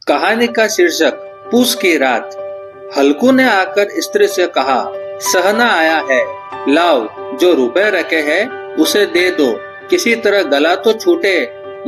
कहानी का शीर्षक पूस की रात। हल्कू ने आकर स्त्री से कहा, सहना आया है, लाओ जो रुपए रखे हैं उसे दे दो। किसी तरह गला तो छूटे।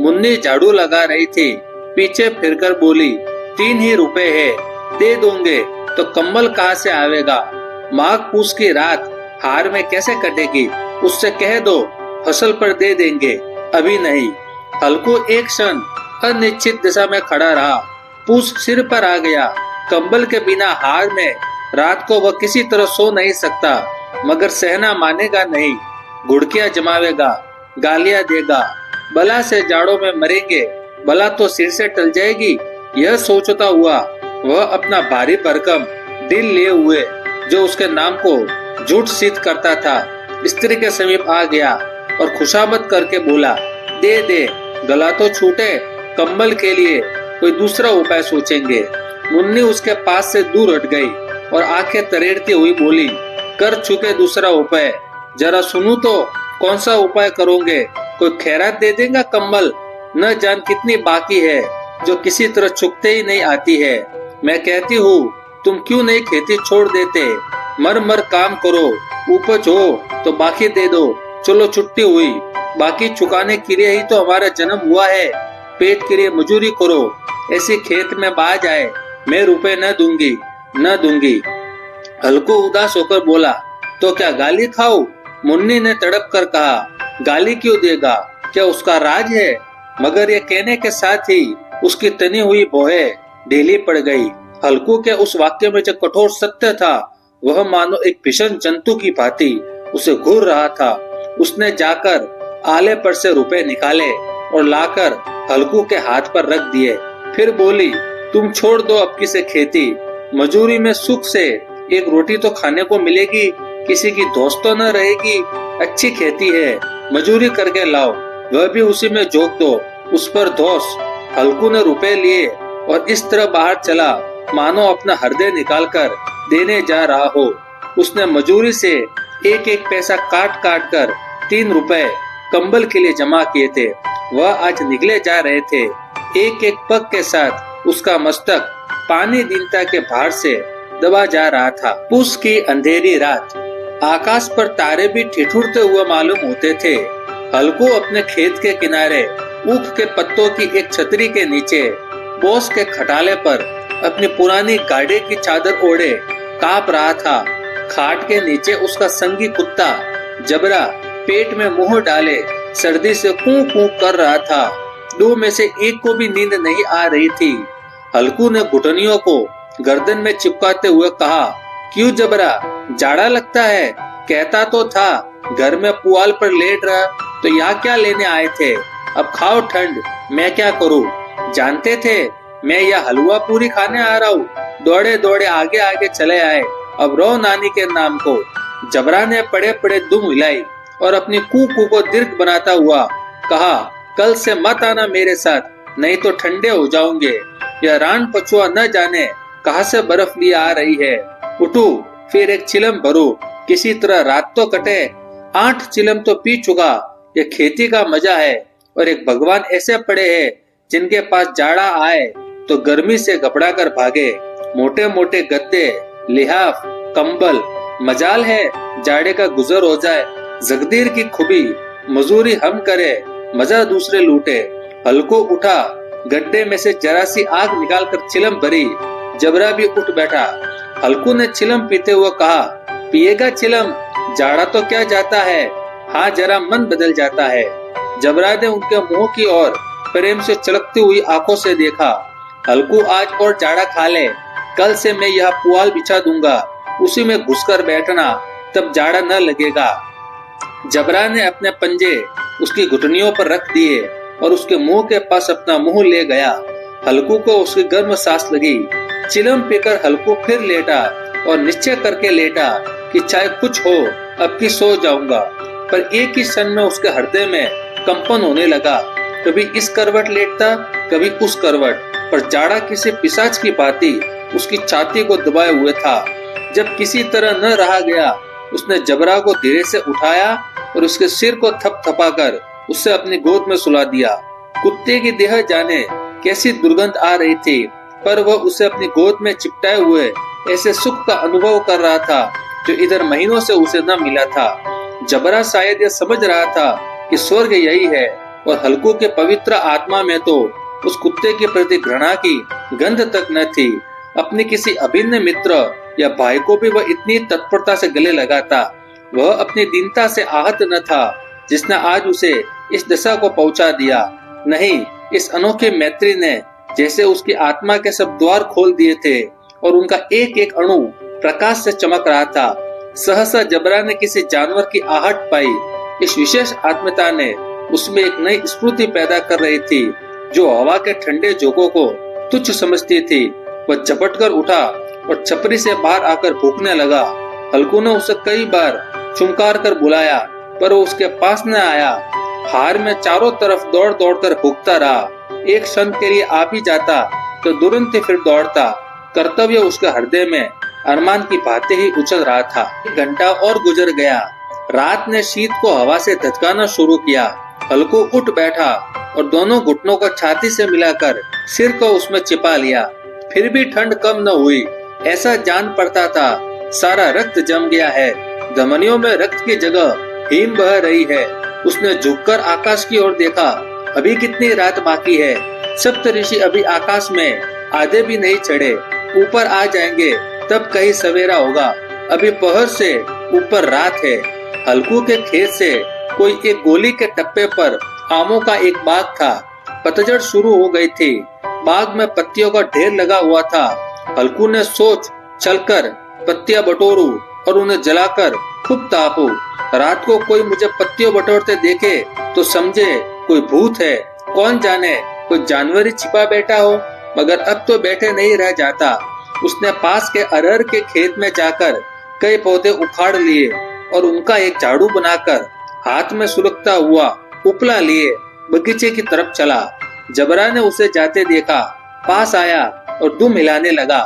मुन्नी झाड़ू लगा रही थी, पीछे फिरकर बोली, 3 ही रुपए है, दे दूंगे तो कम्बल कहाँ से आवेगा। माघ पूस की रात हार में कैसे कटेगी, उससे कह दो फसल पर दे देंगे, अभी नहीं। हल्कू एक क्षण अनिश्चित दिशा में खड़ा रहा। पूस सिर पर आ गया। कंबल के बिना हार में रात को वह किसी तरह सो नहीं सकता, मगर सहना मानेगा नहीं। घुड़कियां जमावेगा, गालियां देगा, बला से जाड़ों में मरेंगे, बला तो सिर से टल जाएगी। यह सोचता हुआ वह अपना भारी भरकम दिल लिए हुए, जो उसके नाम को झूठ सिद्ध करता था, स्त्री के समीप आ गया और खुशामद करके बोला, दे दे, गला तो छूटे, कंबल के लिए कोई दूसरा उपाय सोचेंगे। मुन्नी उसके पास से दूर हट गई और आंखें तरेड़ती हुई बोली, कर चुके दूसरा उपाय, जरा सुनू तो कौन सा उपाय करोगे। कोई खैरात दे देगा कंबल, न जान कितनी बाकी है जो किसी तरह चुकते ही नहीं आती है। मैं कहती हूँ तुम क्यों नहीं खेती छोड़ देते, मर मर काम करो, उपज हो तो बाकी दे दो। चलो छुट्टी हुई, बाकी चुकाने के लिए ही तो हमारा जन्म हुआ है। पेट के लिए मजूरी करो, ऐसे खेत में बाज आए, मैं रुपए न दूंगी। हल्कू उदास होकर बोला, तो क्या गाली खाओ। मुन्नी ने तड़प कर कहा, गाली क्यों देगा, क्या उसका राज है। मगर ये कहने के साथ ही उसकी तनी हुई भौहें ढीली पड़ गई। हल्कू के उस वाक्य में जो कठोर सत्य था, वह मानो एक भीषण जंतु की भांति उसे घूर रहा था। उसने जाकर आले पर से रुपए निकाले और लाकर हल्कू के हाथ पर रख दिए। फिर बोली, तुम छोड़ दो अब की से खेती, मजूरी में सुख से एक रोटी तो खाने को मिलेगी, किसी की दोस्त तो न रहेगी। अच्छी खेती है, मजूरी करके लाओ, वह भी उसी में झोंक दो, उस पर दोष। हल्कू ने रुपए लिए और इस तरह बाहर चला मानो अपना हृदय निकालकर देने जा रहा हो। उसने मजूरी से एक एक पैसा काट काट कर 3 रुपए कंबल के लिए जमा किए थे। वह आज निकले जा रहे थे। एक एक पग के साथ उसका मस्तक पानी दीनता के भार से दबा जा रहा था। पूस की अंधेरी रात, आकाश पर तारे भी ठिठुरते हुए मालूम होते थे। हल्कू अपने खेत के किनारे ऊख के पत्तों की एक छतरी के नीचे बोस के खटाले पर अपनी पुरानी गाड़ी की चादर ओढ़े कांप रहा था। खाट के नीचे उसका संगी कुत्ता जबरा पेट में मुंह डाले सर्दी से कूं कूं कर रहा था। 2 में से एक को भी नींद नहीं आ रही थी। हल्कू ने घुटनियों को गर्दन में चिपकाते हुए कहा, क्यों जबरा, जाड़ा लगता है। कहता तो था घर में पुआल पर लेट रहा, तो यहाँ क्या लेने आए थे। अब खाओ ठंड, मैं क्या करूँ। जानते थे मैं यह हलवा पूरी खाने आ रहा हूँ। दौड़े दौड़े आगे आगे चले आए, अब रो नानी के नाम को। जबरा ने पड़े पड़े दुम हिलाई और अपनी कू को दीर्घ बनाता हुआ कहा, कल से मत आना मेरे साथ, नहीं तो ठंडे हो जाओगे। यह रान पछुआ न जाने कहां से बर्फ लिए आ रही है। उठो, फिर एक चिलम भरो, किसी तरह रात तो कटे। 8 चिलम तो पी चुका। यह खेती का मजा है। और एक भगवान ऐसे पड़े हैं जिनके पास जाड़ा आए तो गर्मी से घबरा कर भागे। मोटे मोटे गद्दे, लिहाफ, कंबल, मजाल है जाड़े का गुजर हो जाए। जगदीर की खुबी, मजूरी हम करे, मजा दूसरे लूटे। हल्को उठा, गड्ढे में से जरा सी आग निकालकर चिलम भरी। जबरा भी उठ बैठा। हल्कू ने चिलम पीते हुए कहा, पिएगा चिलम, जाड़ा तो क्या जाता है, हाँ जरा मन बदल जाता है। जबरा ने उनके मुंह की ओर प्रेम से चलकती हुई आंखों से देखा। हल्कू आज और जाड़ा खा ले, कल से मैं यह पुआल बिछा दूंगा, उसी में घुसकर बैठना, तब जाड़ा न लगेगा। जबरा ने अपने पंजे उसकी घुटनियों पर रख दिए और उसके मुंह के पास अपना मुंह ले गया। हल्कू को उसकी गर्म सांस लगी। चिलम पीकर हल्कू फिर लेटा और निश्चय करके लेटा कि चाहे कुछ हो अब की सो जाऊंगा। पर एक ही क्षण में उसके हृदय में कंपन होने लगा। कभी इस करवट लेटता, कभी उस करवट, पर जाड़ा किसी पिशाच की भांति उसकी छाती को दबाए हुए था। जब किसी तरह न रहा गया, उसने जबरा को धीरे से उठाया और उसके सिर को थपथपाकर उसे अपनी गोद में सुला दिया। कुत्ते की देह जाने कैसी दुर्गंध आ रही थी। पर वह उसे अपनी गोद में चिपटाए हुए ऐसे सुख का अनुभव कर रहा था जो इधर महीनों से उसे न मिला था। जबरा शायद यह समझ रहा था कि स्वर्ग यही है, और हल्कू के पवित्र आत्मा में तो उस कुत्ते के प्रति घृणा की गंध तक न थी। अपने किसी अभिन्न मित्र या भाई को भी वह इतनी तत्परता से गले लगाता। वह अपनी दीनता से आहत न था जिसने आज उसे इस दशा को पहुंचा दिया। नहीं, इस अनोखी मैत्री ने जैसे उसकी आत्मा के सब द्वार खोल दिए थे और उनका एक एक अणु प्रकाश से चमक रहा था। सहसा जबरा ने किसी जानवर की आहट पाई। इस विशेष आत्मीयता ने उसमें एक नई स्फूर्ति पैदा कर रही थी जो हवा के ठंडे झोंकों को तुच्छ समझती थी। वह झपट कर उठा और छपरी से बाहर आकर भूखने लगा। हल्कू ने उसे कई बार चुमकार कर बुलाया पर वो उसके पास न आया। हार में चारों तरफ दौड़ दौड़ कर भूखता रहा। एक क्षण के लिए आ भी जाता तो तुरंत फिर दौड़ता। कर्तव्य उसके हृदय में अरमान की बातें ही उछल रहा था। 1 घंटा और गुजर गया। रात ने शीत को हवा से धचकाना शुरू किया। हल्कू उठ बैठा और दोनों घुटनों को छाती से मिलाकर सिर को उसमें छिपा लिया। फिर भी ठंड कम न हुई। ऐसा जान पड़ता था सारा रक्त जम गया है। धमनियों में रक्त की जगह हिम बह रही है। उसने झुककर आकाश की ओर देखा। अभी कितनी रात बाकी है। सप्तऋषि अभी आकाश में आधे भी नहीं चढ़े। ऊपर आ जाएंगे तब कहीं सवेरा होगा। अभी पहर से ऊपर रात है। हल्कू के खेत से कोई एक गोली के टप्पे पर आमों का एक बाग था। पतझड़ शुरू हो गई थी। बाग में पत्तियों का ढेर लगा हुआ था। हल्कू ने सोच चलकर पत्तियां बटोरूं और उन्हें जलाकर खूब तापूं। रात को कोई मुझे पत्तियों बटोरते देखे तो समझे कोई भूत है। कौन जाने कोई जानवर ही छिपा बैठा हो। मगर अब तो बैठे नहीं रह जाता। उसने पास के अरहर के खेत में जाकर कई पौधे उखाड़ लिए और उनका एक झाड़ू बनाकर हाथ में सुलगता हुआ उपला लिए बगीचे की तरफ चला। जबरा ने उसे जाते देखा, पास आया और दुम हिलाने लगा।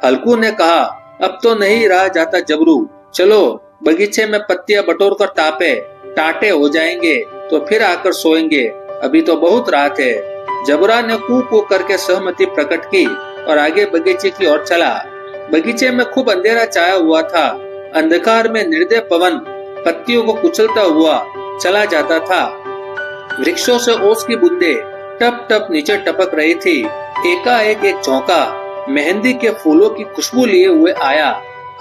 हल्कू ने कहा, अब तो नहीं रहा जाता जबरू, चलो बगीचे में पत्तियां बटोर कर तापे। टाटे हो जाएंगे तो फिर आकर सोएंगे। अभी तो बहुत रात है। जबरा ने कू कू करके सहमति प्रकट की और आगे बगीचे की ओर चला। बगीचे में खूब अंधेरा छाया हुआ था। अंधकार में निर्दय पवन पत्तियों को कुचलता हुआ चला जाता था। वृक्षों से ओस की बूंदे टप टप नीचे टपक रही थी। एकाएक एक झोंका मेहंदी के फूलों की खुशबू लिए हुए आया।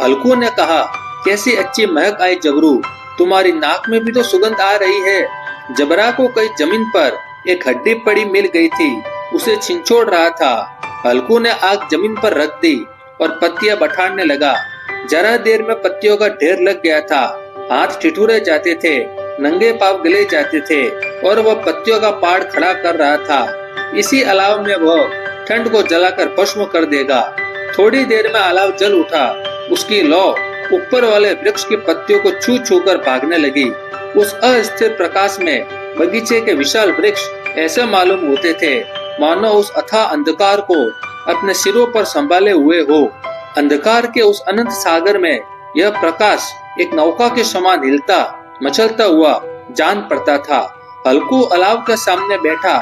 हल्कू ने कहा, कैसी अच्छी महक आई जबरू, तुम्हारी नाक में भी तो सुगंध आ रही है। जबरा को कई जमीन पर एक हड्डी पड़ी मिल गई थी। उसे छिंचोड़ रहा था। हल्कू ने आग जमीन पर रख दी और पत्तियां बठाने लगा। जरा देर में पत्तियों का ढेर लग गया था। हाथ ठिठुरे जाते थे, नंगे पांव गले जाते थे और वह पत्तियों का पहाड़ खड़ा कर रहा था। इसी अलाव में वह ठंड को जलाकर भस्म कर देगा। थोड़ी देर में अलाव जल उठा। उसकी लौ ऊपर वाले वृक्ष की पत्तियों को छू छू कर भागने लगी। उस अस्थिर प्रकाश में बगीचे के विशाल वृक्ष ऐसे मालूम होते थे मानो उस अथाह अंधकार को अपने सिरों पर संभाले हुए हो। अंधकार के उस अनंत सागर में यह प्रकाश एक नौका के समान हिलता मचलता हुआ जान पड़ता था। हल्कू अलाव के सामने बैठा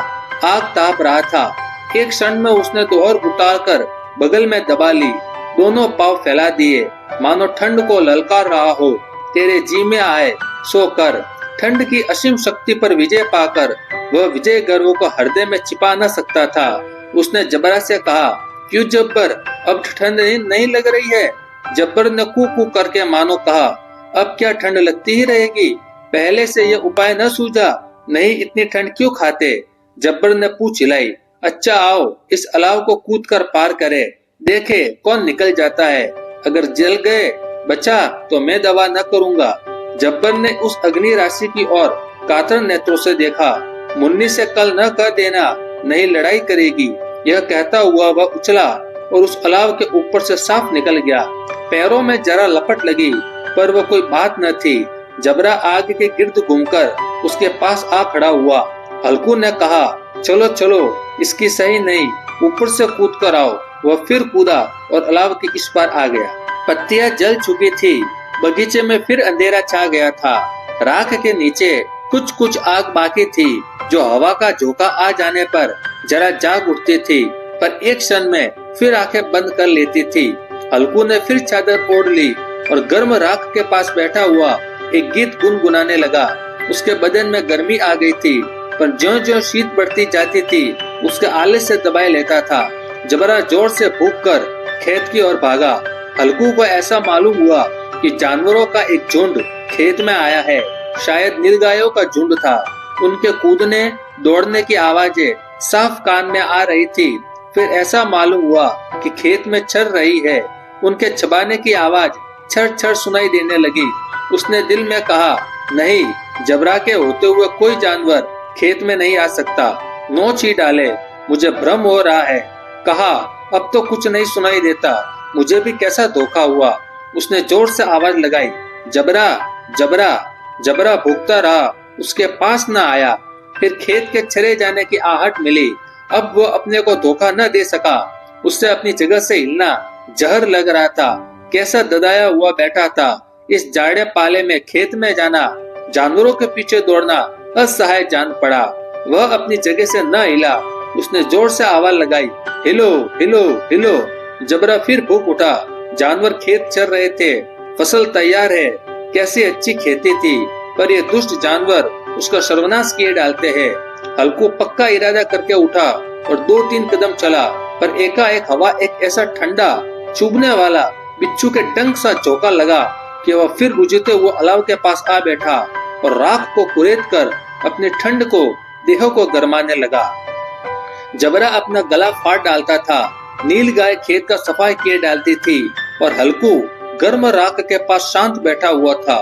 आग ताप रहा था। एक क्षण में उसने दोहर उतारकर बगल में दबा ली। दोनों पांव फैला दिए मानो ठंड को ललकार रहा हो। तेरे जी में आए सो कर। ठंड की असीम शक्ति पर विजय पाकर वह विजय गर्व को हृदय में छिपा न सकता था। उसने जबरा से कहा, क्यों जब्बर, अब ठंड नहीं लग रही है? जब्बर ने कू कू करके मानो कहा, अब क्या ठंड लगती ही रहेगी? पहले से यह उपाय न सूझा? नहीं, इतनी ठंड क्यों खाते? जब्बर ने पूछ हिलाई। अच्छा आओ इस अलाव को कूद कर पार करे, देखे कौन निकल जाता है। अगर जल गए बचा तो मैं दवा न करूंगा। जब्बर ने उस अग्नि राशि की ओर कातर नेत्रों से देखा। मुन्नी से कल न कह देना, नहीं लड़ाई करेगी। यह कहता हुआ वह उछला और उस अलाव के ऊपर से साफ निकल गया। पैरों में जरा लपट लगी पर वह कोई बात न थी। जबरा आग के गिर्द घूमकर उसके पास आ खड़ा हुआ। हल्कू ने कहा, चलो चलो, इसकी सही नहीं, ऊपर से कूद कर आओ। वह फिर कूदा और अलाव के इस पार आ गया। पत्तियां जल चुकी थी। बगीचे में फिर अंधेरा छा गया था। राख के नीचे कुछ कुछ आग बाकी थी जो हवा का झोंका आ जाने पर जरा जाग उठती थी। पर एक क्षण में फिर आंखें बंद कर लेती थी। हल्कू ने फिर चादर ओढ़ ली और गर्म राख के पास बैठा हुआ एक गीत गुनगुनाने लगा। उसके बदन में गर्मी आ गई थी, पर ज्यों-ज्यों शीत बढ़ती जाती थी उसके आलस से दबाए लेता था। जबरा जोर से भूख कर खेत की ओर भागा। हल्कू को ऐसा मालूम हुआ कि जानवरों का एक झुंड खेत में आया है। शायद नीलगायों का झुंड था। उनके कूदने दौड़ने की आवाजें साफ कान में आ रही थी। फिर ऐसा मालूम हुआ कि खेत में चर रही है। उनके चबाने की आवाज छर छर सुनाई देने लगी। उसने दिल में कहा, नहीं, जबरा के होते हुए कोई जानवर खेत में नहीं आ सकता। नोच ही डाले, मुझे भ्रम हो रहा है। कहा, अब तो कुछ नहीं सुनाई देता, मुझे भी कैसा धोखा हुआ। उसने जोर से आवाज लगाई, जबरा, जबरा। जबरा भूखता रहा, उसके पास न आया। फिर खेत के चरे जाने की आहट मिली। अब वो अपने को धोखा न दे सका। उससे अपनी जगह से हिलना जहर लग रहा था। कैसा ददाया हुआ बैठा था। इस जाड़े पाले में खेत में जाना, जानवरों के पीछे दौड़ना असहाय जान पड़ा। वह अपनी जगह से न हिला। उसने जोर से आवाज लगाई, हिलो, हिलो, हिलो। जबरा फिर भूख उठा। जानवर खेत चर रहे थे। फसल तैयार है। कैसी अच्छी खेती थी, पर ये दुष्ट जानवर उसका सर्वनाश किए डालते हैं। हल्कू पक्का इरादा करके उठा और 2-3 कदम चला, पर एकाएक हवा एक ऐसा ठंडा चुभने वाला बिच्छू के डंक सा झोंका लगा कि वह फिर बुझते हुए अलाव के पास आ बैठा और राख को कुरेद कर अपनी ठंड को देह को गरमाने लगा। जबरा अपना गला फाड़ डालता था। नील गाय खेत का सफाई किए डालती थी और हल्कू गर्म राख के पास शांत बैठा हुआ था।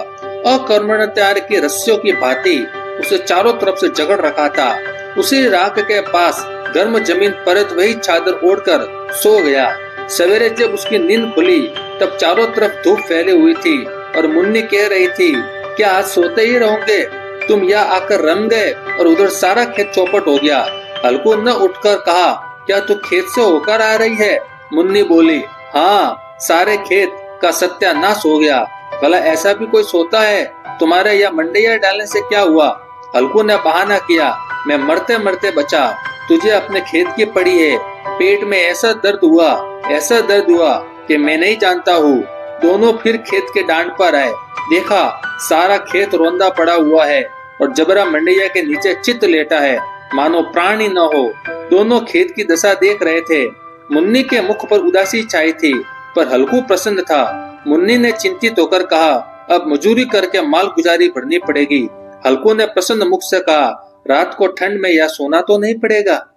अकर्मण्यता की रस्सियों की भांति उसे चारों तरफ से जकड़ रखा था। उसी राख के पास गर्म जमीन परत वही चादर ओढ़कर सो गया। सवेरे जब उसकी नींद खुली तब चारों तरफ धूप फैली हुई थी और मुन्नी कह रही थी, क्या आज सोते ही रहोगे? तुम यहाँ आकर रम गए और उधर सारा खेत चौपट हो गया। हल्कू न उठकर कहा, क्या तू खेत से होकर आ रही है? मुन्नी बोली, हाँ, सारे खेत का सत्यानाश हो गया। भला ऐसा भी कोई सोता है? तुम्हारे यहाँ मंडैया डालने से क्या हुआ? हल्कू ने बहाना किया, मैं मरते मरते बचा। तुझे अपने खेत की पड़ी है। पेट में ऐसा दर्द हुआ कि मैं नहीं जानता हूँ। दोनों फिर खेत के डांड पर आए। देखा, सारा खेत रोंदा पड़ा हुआ है और जबरा मंडैया के नीचे चित लेटा है, मानो प्राण ही न हो। दोनों खेत की दशा देख रहे थे। मुन्नी के मुख पर उदासी छाई थी, पर हल्कू प्रसन्न था। मुन्नी ने चिंतित होकर कहा, अब मजूरी करके माल गुजारी भरनी पड़ेगी। हल्कू ने प्रसन्न मुख से कहा, रात को ठंड में यह सोना तो नहीं पड़ेगा।